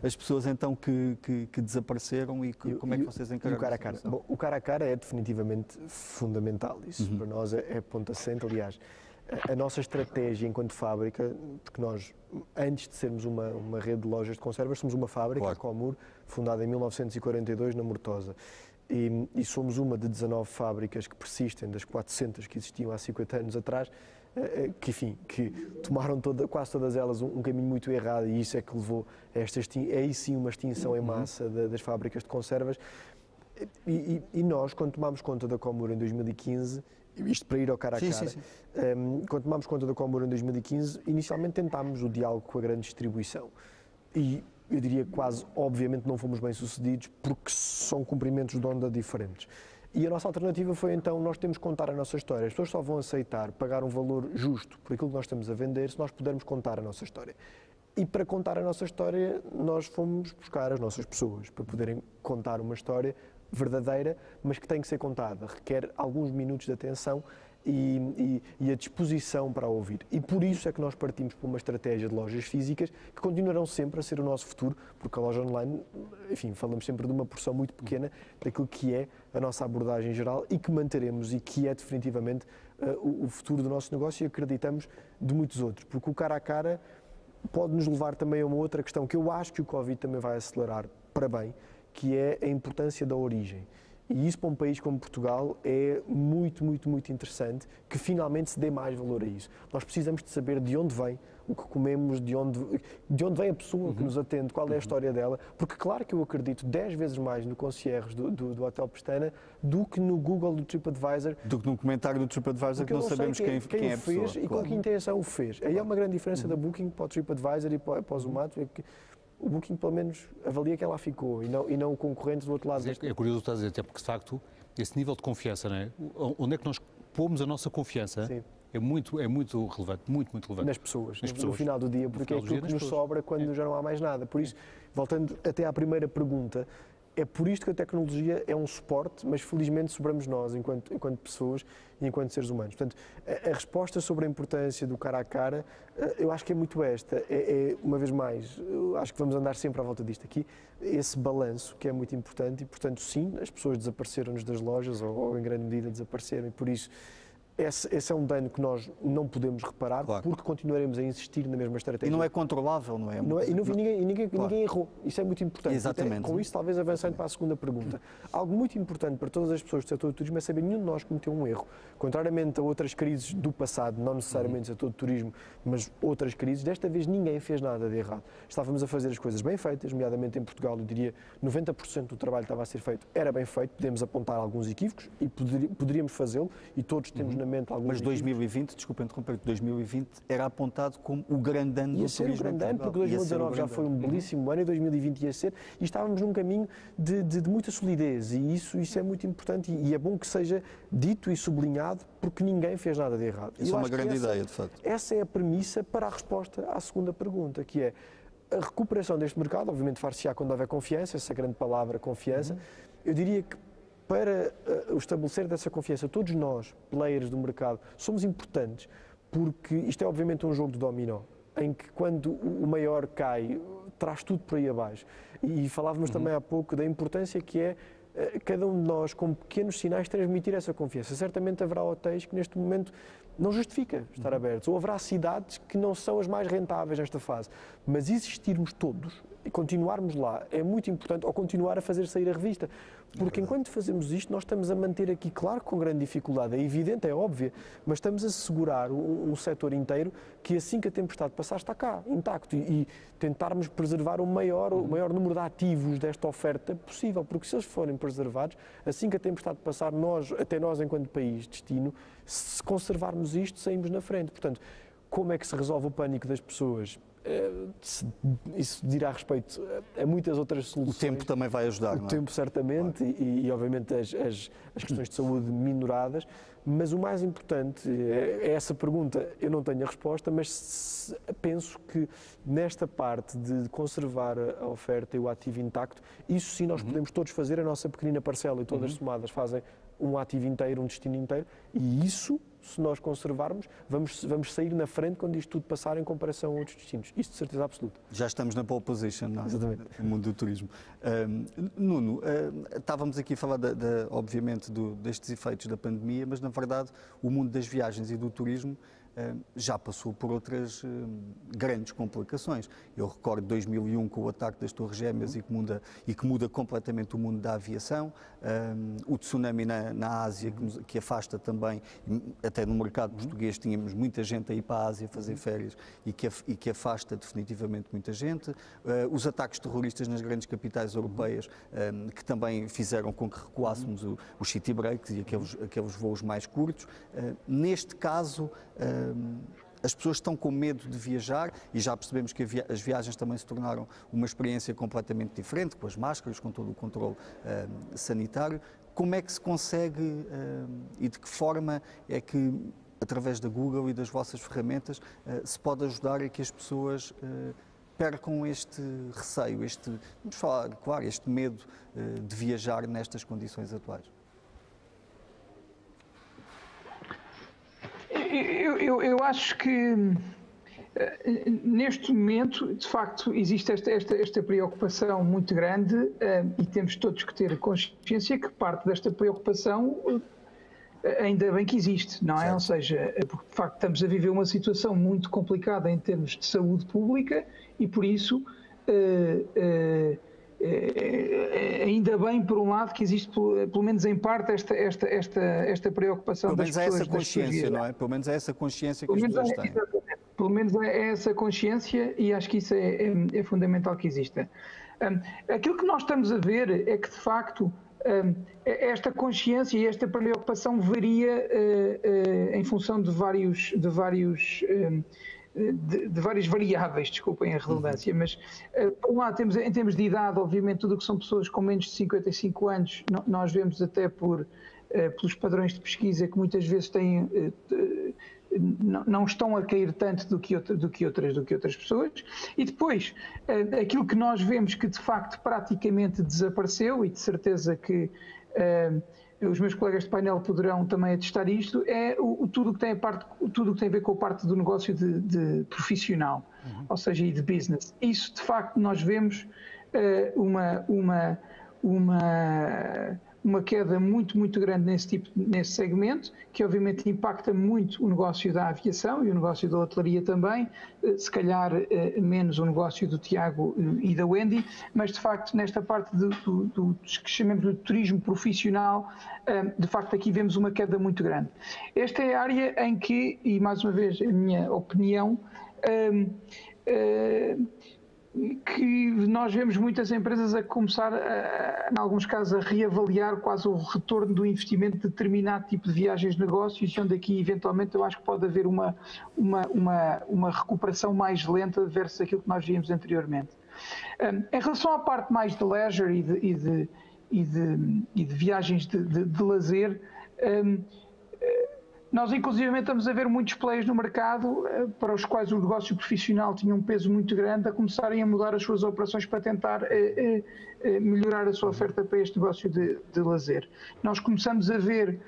as pessoas então que desapareceram e como é que vocês encararam? O cara a cara. Bom, o cara a cara é definitivamente fundamental. Isso para nós é ponto assente. Aliás, a nossa estratégia enquanto fábrica, de que nós, antes de sermos uma rede de lojas de conservas, somos uma fábrica, claro, a Comur, fundada em 1942 na Mortosa. E somos uma de 19 fábricas que persistem das 400 que existiam há 50 anos atrás, que tomaram quase todas elas um caminho muito errado, e isso é que levou a aí sim uma extinção em massa das fábricas de conservas. E nós, quando tomámos conta da Comur em 2015, isto para ir ao cara a cara, sim. Quando tomámos conta da Comur em 2015, inicialmente tentámos o diálogo com a grande distribuição. E eu diria que quase, obviamente, não fomos bem sucedidos porque são comprimentos de onda diferentes. E a nossa alternativa foi então, nós temos que contar a nossa história. As pessoas só vão aceitar pagar um valor justo por aquilo que nós estamos a vender se nós pudermos contar a nossa história. E para contar a nossa história, nós fomos buscar as nossas pessoas para poderem contar uma história verdadeira, mas que tem que ser contada. Requer alguns minutos de atenção e a disposição para a ouvir. E por isso é que nós partimos para uma estratégia de lojas físicas que continuarão sempre a ser o nosso futuro, porque a loja online, enfim, falamos sempre de uma porção muito pequena daquilo que é a nossa abordagem geral e que manteremos e que é definitivamente o futuro do nosso negócio e acreditamos de muitos outros, porque o cara a cara pode nos levar também a uma outra questão que eu acho que o Covid também vai acelerar para bem, que é a importância da origem. E isso para um país como Portugal é muito, muito, muito interessante que finalmente se dê mais valor a isso. Nós precisamos de saber de onde vem o que comemos, de onde vem a pessoa que nos atende, qual é a história dela, porque claro que eu acredito 10 vezes mais no concierge do Hotel Pestana do que no Google do TripAdvisor. Do que no comentário do TripAdvisor que não sabemos quem é a pessoa. Fez e com que intenção o fez. Aí é uma grande diferença da Booking para o TripAdvisor e para o Zomato. O Booking, pelo menos, avalia quem lá ficou e não o concorrente do outro lado. É curioso o que estás a dizer, até porque, de facto, esse nível de confiança, não é? Onde é que nós pomos a nossa confiança? Sim. É muito relevante, muito relevante. Nas pessoas, no final do dia, porque é aquilo que nos sobra quando já não há mais nada. Por isso, voltando até à primeira pergunta, é por isto que a tecnologia é um suporte, mas felizmente sobramos nós, enquanto pessoas e enquanto seres humanos. Portanto, a resposta sobre a importância do cara a cara, eu acho que é muito esta. Uma vez mais, acho que vamos andar sempre à volta disto aqui, esse balanço que é muito importante e, portanto, sim, as pessoas desapareceram-nos das lojas ou em grande medida desapareceram e, por isso, esse é um dano que nós não podemos reparar, Claro. porque continuaremos a insistir na mesma estratégia. E não é controlável, não é? E ninguém Claro. errou. Isso é muito importante. Exatamente. Até, com isso, talvez avançando para a segunda pergunta. Algo muito importante para todas as pessoas do setor do turismo é saber que nenhum de nós cometeu um erro. Contrariamente a outras crises do passado, não necessariamente do setor do turismo, mas outras crises, desta vez ninguém fez nada de errado. Estávamos a fazer as coisas bem feitas, nomeadamente em Portugal, eu diria 90% do trabalho que estava a ser feito era bem feito. Podemos apontar alguns equívocos e poderíamos fazê-lo, e todos temos na mente alguns Mas equívocos. 2020, desculpa interromper, 2020 era apontado como o grande ano do Ia ser turismo. o grande em ano, Portugal. porque Ia ser o 2019 já grande foi um ano. belíssimo ano e 2020 ia ser, e estávamos num caminho de muita solidez, e isso é muito importante, e é bom que seja dito e sublinhado, porque ninguém fez nada de errado. Isso Eu é uma acho que grande essa- ideia, de facto. Essa é a premissa para a resposta à segunda pergunta, que é a recuperação deste mercado. Obviamente far-se-á quando houver confiança, essa grande palavra, confiança. Eu diria que para o estabelecer dessa confiança, todos nós, players do mercado, somos importantes, porque isto é obviamente um jogo de dominó, em que quando o maior cai, traz tudo por aí abaixo. E falávamos também há pouco da importância que é cada um de nós, com pequenos sinais, transmitir essa confiança. Certamente haverá hotéis que neste momento não justifica estar abertos, ou haverá cidades que não são as mais rentáveis nesta fase, mas existirmos todos e continuarmos lá é muito importante, ou continuar a fazer sair a revista, porque enquanto fazemos isto nós estamos a manter aqui, claro, com grande dificuldade, é evidente, é óbvio, mas estamos a segurar um setor inteiro que assim que a tempestade passar está cá, intacto, e tentarmos preservar o maior número de ativos desta oferta possível, porque se eles forem preservados, assim que a tempestade passar, até nós enquanto país, destino, se conservarmos isto, saímos na frente. Portanto, como é que se resolve o pânico das pessoas? Isso dirá respeito a muitas outras soluções. O tempo também vai ajudar, não é? O tempo, certamente, e obviamente as questões de saúde minoradas, mas o mais importante é essa pergunta. Eu não tenho a resposta, mas penso que nesta parte de conservar a oferta e o ativo intacto, isso sim nós podemos todos fazer, a nossa pequenina parcela, e todas somadas fazem um ativo inteiro, um destino inteiro, e isso, se nós conservarmos, vamos sair na frente quando isto tudo passar em comparação a outros destinos. Isso de certeza absoluta. Já estamos na pole position, não é? Exatamente. No mundo do turismo. Nuno, estávamos aqui a falar, obviamente, destes efeitos da pandemia, mas, na verdade, o mundo das viagens e do turismo já passou por outras grandes complicações. Eu recordo 2001 com o ataque das Torres Gêmeas e que muda completamente o mundo da aviação, o tsunami na Ásia que afasta também, até no mercado português tínhamos muita gente a ir para a Ásia fazer férias e que afasta definitivamente muita gente, os ataques terroristas nas grandes capitais europeias que também fizeram com que recuássemos os city breaks e aqueles voos mais curtos. Neste caso, as pessoas estão com medo de viajar e já percebemos que as viagens também se tornaram uma experiência completamente diferente, com as máscaras, com todo o controle sanitário. Como é que se consegue e de que forma é que, através da Google e das vossas ferramentas, se pode ajudar a que as pessoas percam este receio, vamos falar, claro, este medo de viajar nestas condições atuais? Eu acho que neste momento, de facto, existe esta preocupação muito grande e temos todos que ter consciência que parte desta preocupação ainda bem que existe, não é? Certo. Ou seja, porque de facto estamos a viver uma situação muito complicada em termos de saúde pública e por isso ainda bem, por um lado, que existe, pelo menos em parte, esta preocupação das pessoas. Pelo menos é essa consciência, não é? Pelo menos é essa consciência que as pessoas têm. Pelo menos é essa consciência e acho que isso é fundamental que exista. Aquilo que nós estamos a ver é que, de facto, esta consciência e esta preocupação varia em função de várias variáveis, desculpem a redundância, mas por um lado em termos de idade, obviamente tudo o que são pessoas com menos de 55 anos, nós vemos até pelos padrões de pesquisa que muitas vezes não estão a cair tanto do que outras pessoas, e depois aquilo que nós vemos que de facto praticamente desapareceu, e de certeza que os meus colegas de painel poderão também atestar isto, é tudo o que tem a ver com a parte do negócio de profissional, ou seja, e de business. Isso, de facto, nós vemos uma queda muito grande nesse segmento, que obviamente impacta muito o negócio da aviação e o negócio da hotelaria também, se calhar menos o negócio do Tiago e da Wendy, mas de facto nesta parte do que chamamos de turismo profissional, de facto aqui vemos uma queda muito grande. Esta é a área em que, e mais uma vez a minha opinião, que nós vemos muitas empresas a começar, em alguns casos, a reavaliar quase o retorno do investimento de determinado tipo de viagens de negócios, onde aqui, eventualmente, eu acho que pode haver uma recuperação mais lenta versus aquilo que nós víamos anteriormente. Em relação à parte mais de leisure e de viagens de lazer, nós, inclusivamente, estamos a ver muitos players no mercado para os quais o negócio profissional tinha um peso muito grande, a começarem a mudar as suas operações para tentar melhorar a sua oferta para este negócio de lazer. Nós começamos a ver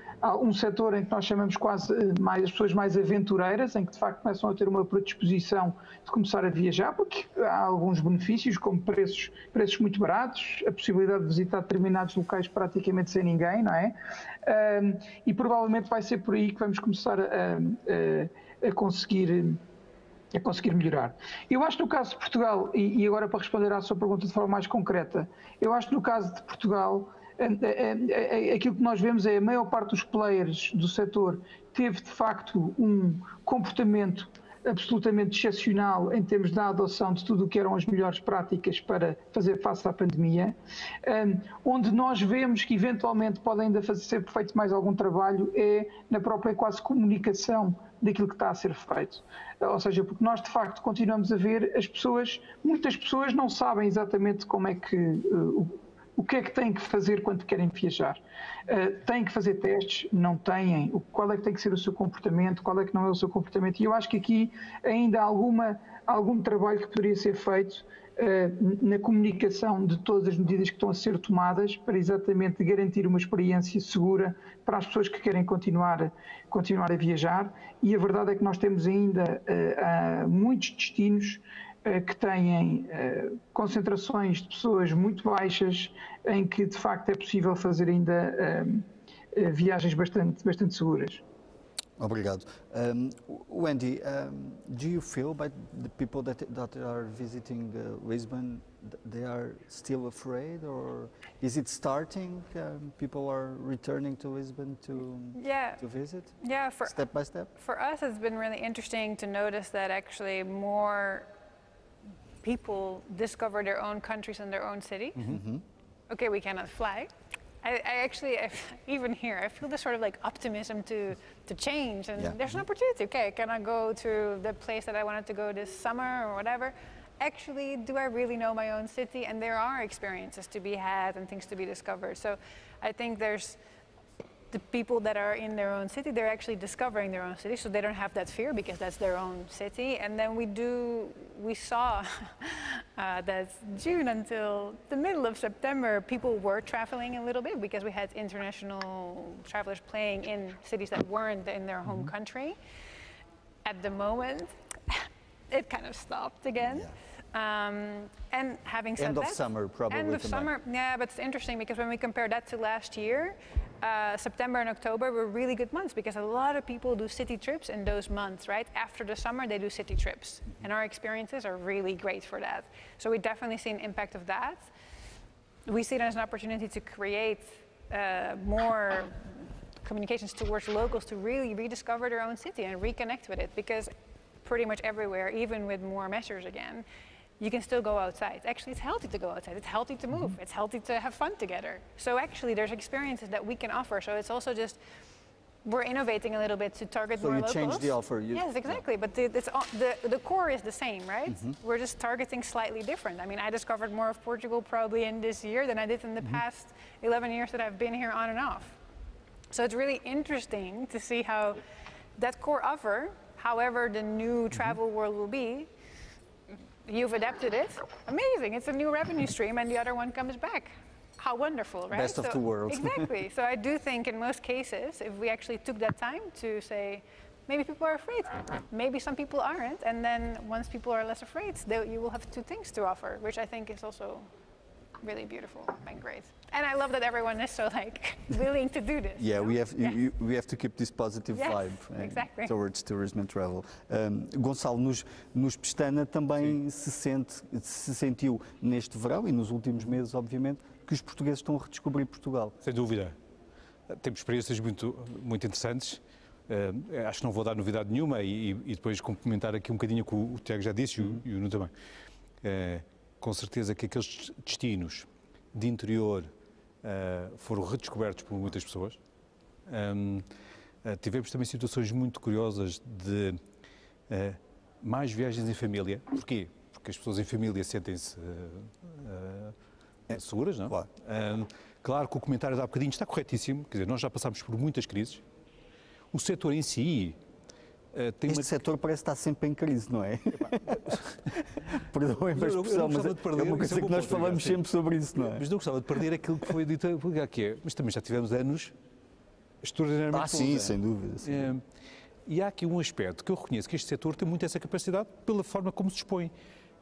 um setor em que nós chamamos quase as pessoas mais aventureiras, em que de facto começam a ter uma predisposição de começar a viajar, porque há alguns benefícios, como preços muito baratos, a possibilidade de visitar determinados locais praticamente sem ninguém, não é? E provavelmente vai ser por aí que vamos começar a conseguir melhorar. Eu acho que no caso de Portugal, e agora para responder à sua pergunta de forma mais concreta, eu acho que no caso de Portugal, aquilo que nós vemos é a maior parte dos players do setor teve de facto um comportamento absolutamente excepcional em termos da adoção de tudo o que eram as melhores práticas para fazer face à pandemia, onde nós vemos que eventualmente pode ainda ser feito mais algum trabalho é na própria quase comunicação daquilo que está a ser feito. Ou seja, porque nós de facto continuamos a ver muitas pessoas não sabem exatamente como é que o que é que têm que fazer quando querem viajar. Têm que fazer testes? Não têm. Qual é que tem que ser o seu comportamento? Qual é que não é o seu comportamento? E eu acho que aqui ainda há algum trabalho que poderia ser feito na comunicação de todas as medidas que estão a ser tomadas para exatamente garantir uma experiência segura para as pessoas que querem continuar a viajar. E a verdade é que nós temos ainda muitos destinos que têm concentrações de pessoas muito baixas, em que de facto é possível fazer ainda viagens bastante seguras. Obrigado. Wendy, do you feel by the people that are visiting Lisbon, they are still afraid, or is it starting? People are returning to Lisbon to visit? Yeah, step by step? For us, it's been really interesting to notice that actually more people discover their own countries and their own cities. Mm-hmm. Okay, we cannot fly. Even here, I feel this sort of like optimism to change, and there's an opportunity. Okay, can I go to the place that I wanted to go this summer or whatever? Actually, do I really know my own city? And there are experiences to be had and things to be discovered. So I think there's the people that are in their own city, they're actually discovering their own city, so they don't have that fear because that's their own city. And then we saw that June until the middle of September, people were traveling a little bit because we had international travelers playing in cities that weren't in their home country. At the moment, it kind of stopped again. And having said that, end of summer probably. End of summer, yeah, but it's interesting because when we compare that to last year, September and October were really good months because a lot of people do city trips in those months, right? After the summer, they do city trips. And our experiences are really great for that. So we definitely see an impact of that. We see it as an opportunity to create more communications towards locals to really rediscover their own city and reconnect with it, because pretty much everywhere, even with more measures again, you can still go outside. Actually, it's healthy to go outside. It's healthy to move. It's healthy to have fun together. So actually, there's experiences that we can offer. So it's also just, we're innovating a little bit to target more locals. So you change the offer. Yes, exactly. But the core is the same, right? We're just targeting slightly different. I mean, I discovered more of Portugal probably in this year than I did in the past 11 years that I've been here on and off. So it's really interesting to see how that core offer, however the new travel world will be, you've adapted it. Amazing. It's a new revenue stream and the other one comes back. How wonderful, right? Best of two worlds. Exactly. So I do think in most cases, if we actually took that time to say, maybe people are afraid, maybe some people aren't, and then once people are less afraid, you will have two things to offer, which I think is also really beautiful and great. And I love that everyone is so like willing to do this. Yeah, you know? we have to keep this positive Yes, vibe exactly. towards tourism and travel. Gonçalo, nos Pestana também se sentiu neste verão e nos últimos meses, obviamente, que os portugueses estão a redescobrir Portugal. Sem dúvida. Temos experiências muito interessantes. Acho que não vou dar novidade nenhuma e depois complementar aqui um bocadinho o que o Tiago já disse e o Nuno também. Com certeza que aqueles destinos de interior foram redescobertos por muitas pessoas. Tivemos também situações muito curiosas de mais viagens em família. Porquê? Porque as pessoas em família sentem-se seguras, não é? Claro. Claro que o comentário de há bocadinho está corretíssimo, quer dizer, nós já passámos por muitas crises. O setor em si tem Este setor parece estar sempre em crise, não é? Perdoem a expressão, mas é uma coisa que nós falamos sempre sobre isso, não é? Mas não gostava de perder aquilo que foi dito, que é, mas também já tivemos anos extraordinariamente bons. Sim, sem dúvida. E há aqui um aspecto que eu reconheço que este setor tem muito essa capacidade pela forma como se expõe,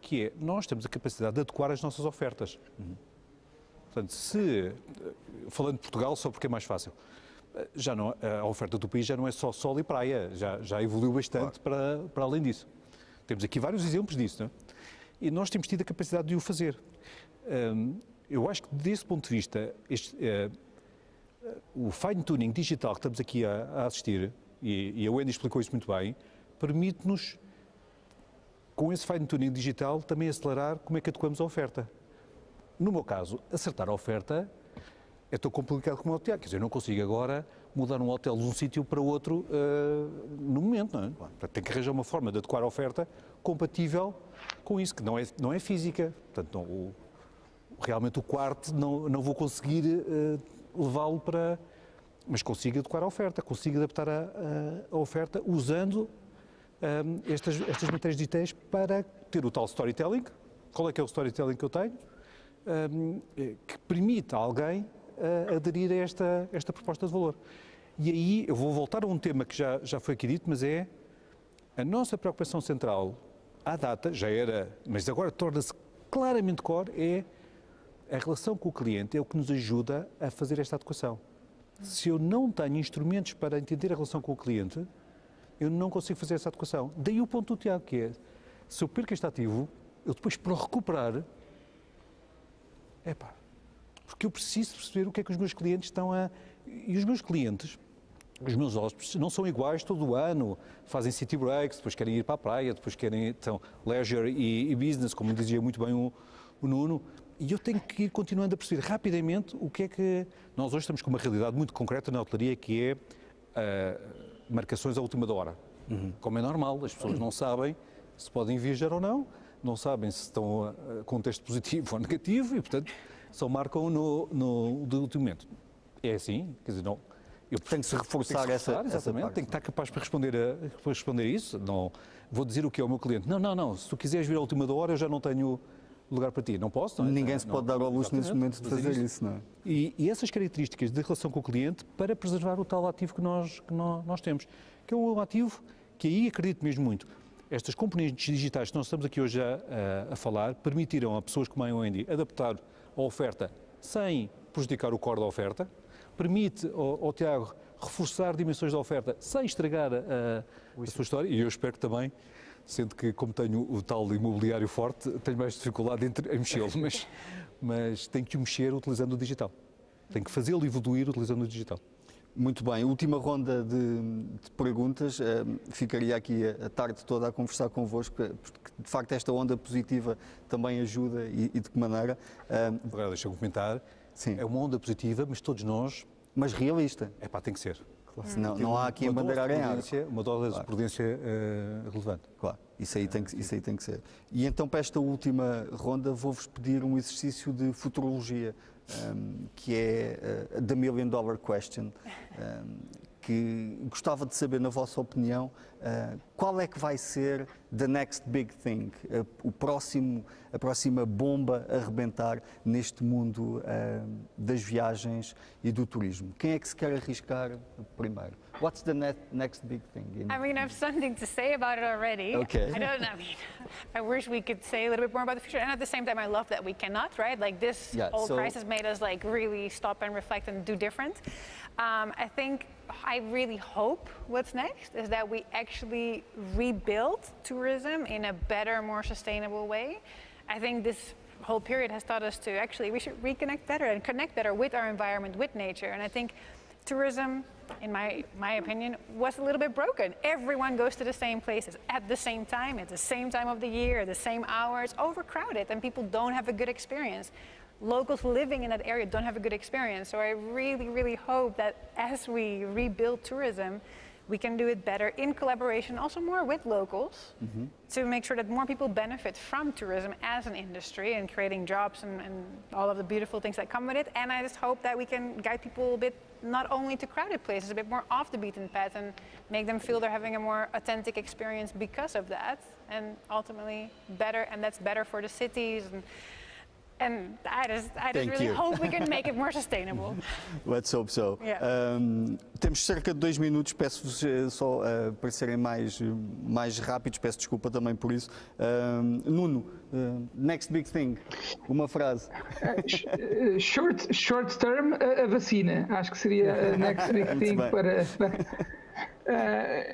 que é, nós temos a capacidade de adequar as nossas ofertas. Portanto, falando de Portugal, só porque é mais fácil, já não, a oferta do país já não é só sol e praia, já evoluiu bastante para além disso. Temos aqui vários exemplos disso, não é? E nós temos tido a capacidade de o fazer. Eu acho que, desse ponto de vista, o fine-tuning digital que estamos aqui a assistir, e a Wendy explicou isso muito bem, permite-nos, com esse fine-tuning digital, também acelerar como é que adequamos a oferta. No meu caso, acertar a oferta é tão complicado como o Tiago. Quer dizer, eu não consigo agora mudar um hotel de um sítio para outro no momento, não é? Portanto, tem que arranjar uma forma de adequar a oferta compatível com isso, que não é física. Portanto, realmente o quarto não vou conseguir levá-lo para... Mas consigo adequar a oferta, consigo adaptar a oferta usando estas matérias digitais para ter o tal storytelling. Qual é que é o storytelling que eu tenho? Que permite a alguém aderir a esta proposta de valor. E aí eu vou voltar a um tema que já foi aqui dito, mas é a nossa preocupação central à data, já era, mas agora torna-se claramente core, é a relação com o cliente, é o que nos ajuda a fazer esta adequação. Se eu não tenho instrumentos para entender a relação com o cliente, eu não consigo fazer essa adequação. Daí o ponto do Tiago, que é, se eu perco este ativo, eu depois para o recuperar, porque eu preciso perceber o que é que os meus clientes estão a... E os meus clientes, os meus hóspedes, não são iguais todo o ano, fazem city breaks, depois querem ir para a praia, depois querem, então, leisure e business, como dizia muito bem o Nuno, e eu tenho que ir continuando a perceber rapidamente o que é que... Nós hoje estamos com uma realidade muito concreta na hotelaria, que é marcações à última da hora. Como é normal, as pessoas não sabem se podem viajar ou não sabem se estão com um teste positivo ou negativo e, portanto, só marcam no último momento. É assim, quer dizer, não... Eu tenho que se reforçar essa parte. Tenho que estar capaz para responder isso. Não vou dizer o que é ao meu cliente. Não, se tu quiseres vir à última da hora, eu já não tenho lugar para ti. Não posso, não é? Ninguém se pode dar ao luxo nesse momento de fazer isso, não é? E essas características de relação com o cliente para preservar o tal ativo que nós temos, que é um ativo que aí acredito mesmo muito. Estas componentes digitais que nós estamos aqui hoje a falar permitiram a pessoas como a Wendy adaptar a oferta sem prejudicar o core da oferta, permite ao Tiago reforçar dimensões da oferta sem estragar a sua história, e eu espero que também, sendo que como tenho o tal imobiliário forte, tenho mais dificuldade em mexê-lo, mas tenho que o mexer utilizando o digital. Tenho que fazê-lo evoluir utilizando o digital. Muito bem, última ronda de perguntas. Ficaria aqui a tarde toda a conversar convosco, porque de facto esta onda positiva também ajuda e de que maneira. Agora deixa-me comentar. Sim. É uma onda positiva, mas todos nós... Mas realista. Tem que ser. Claro. Não há aqui a bandeirar em água. Uma dose de prudência relevante. Claro, isso aí tem que ser. E então para esta última ronda vou-vos pedir um exercício de futurologia, que é The $1 Million Question, que gostava de saber, na vossa opinião, qual é que vai ser the next big thing, a próxima bomba a rebentar neste mundo das viagens e do turismo. Quem é que se quer arriscar primeiro? What's the next big thing? I mean, I have something to say about it already. Okay. I don't know. I mean, I wish we could say a little bit more about the future. And at the same time, I love that we cannot, right? Like this whole crisis made us like really stop and reflect and do different. I really hope what's next is that we actually rebuild tourism in a better, more sustainable way. I think this whole period has taught us to actually, we should reconnect better and connect better with our environment, with nature. And I think tourism, in my opinion, was a little bit broken. Everyone goes to the same places at the same time of the year, the same hours, overcrowded, and people don't have a good experience. Locals living in that area don't have a good experience. So I really, really hope that as we rebuild tourism, we can do it better in collaboration, also more with locals, to make sure that more people benefit from tourism as an industry and creating jobs and all of the beautiful things that come with it. And I just hope that we can guide people a bit, not only to crowded places, a bit more off the beaten path and make them feel they're having a more authentic experience because of that, and ultimately better, and that's better for the cities. And I just really hope we can make it more sustainable. Let's hope so. Yeah. Temos cerca de 2 minutos, peço-vos só para serem mais rápidos, peço desculpa também por isso. Nuno, next big thing, uma frase. Short term, a vacina. Acho que seria a next big thing para...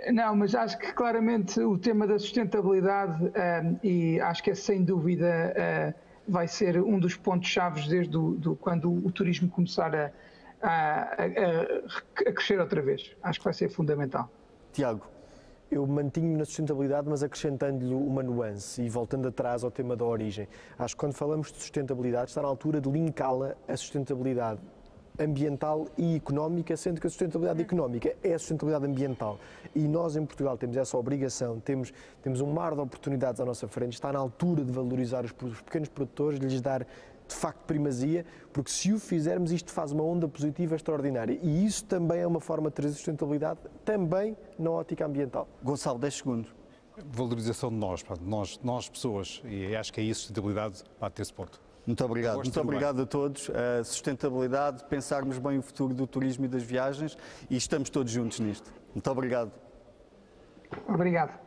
Não, mas acho que claramente o tema da sustentabilidade, e acho que é sem dúvida... vai ser um dos pontos-chave desde quando o turismo começar a crescer outra vez. Acho que vai ser fundamental. Tiago. Eu mantinho-me na sustentabilidade, mas acrescentando-lhe uma nuance e voltando atrás ao tema da origem. Acho que quando falamos de sustentabilidade está na altura de linká-la à sustentabilidade ambiental e económica, sendo que a sustentabilidade económica é a sustentabilidade ambiental. E nós em Portugal temos essa obrigação, temos um mar de oportunidades à nossa frente, está na altura de valorizar os pequenos produtores, de lhes dar de facto primazia, porque se o fizermos isto faz uma onda positiva extraordinária e isso também é uma forma de trazer sustentabilidade também na ótica ambiental. Gonçalo, 10 segundos. Valorização de nós pessoas, e acho que é isso, sustentabilidade, bate esse ponto. Muito obrigado. Muito obrigado a todos. A sustentabilidade, pensarmos bem o futuro do turismo e das viagens e estamos todos juntos nisto. Muito obrigado. Obrigado.